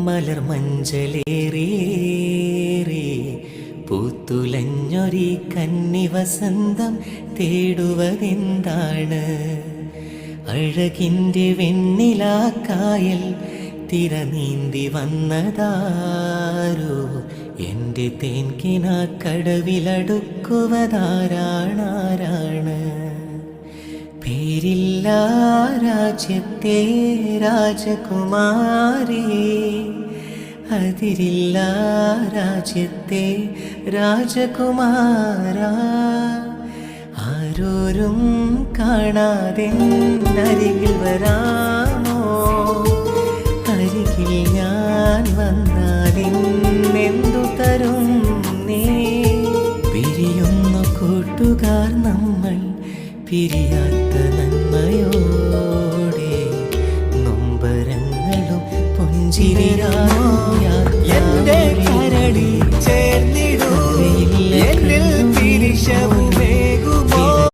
മലർ മഞ്ചലേറേ പൂത്തുലഞ്ഞൊരി കന്നി വസന്തം തേടുവതെന്താണ്? അഴകിൻ്റെ വെണ്ണിലാക്കായൽ തിര നീന്തി വന്നതാരോ? എൻ്റെ തേൻകിന കടവിലടുക്കുവതാരാണാരാണ്? പേരില്ല രാജ്യത്തെ രാജകുമാരി, അതിരില്ല രാജ്യത്തെ രാജകുമാര. ആരോരും കാണാതെ അരികിൽ വരാമോ? അരികിൽ ഞാൻ വന്നാലെന്തു തരും നീ? പിരിയുന്നു കൂട്ടുകാർ നമ്മൾ പിരിയാത്ത നന്മയോടെ, നൊമ്പരങ്ങളും പുഞ്ചിരിയാണോ എന്റെ കരളിൽ ചേർന്നിടൂ, എന്നിൽ തിരിശ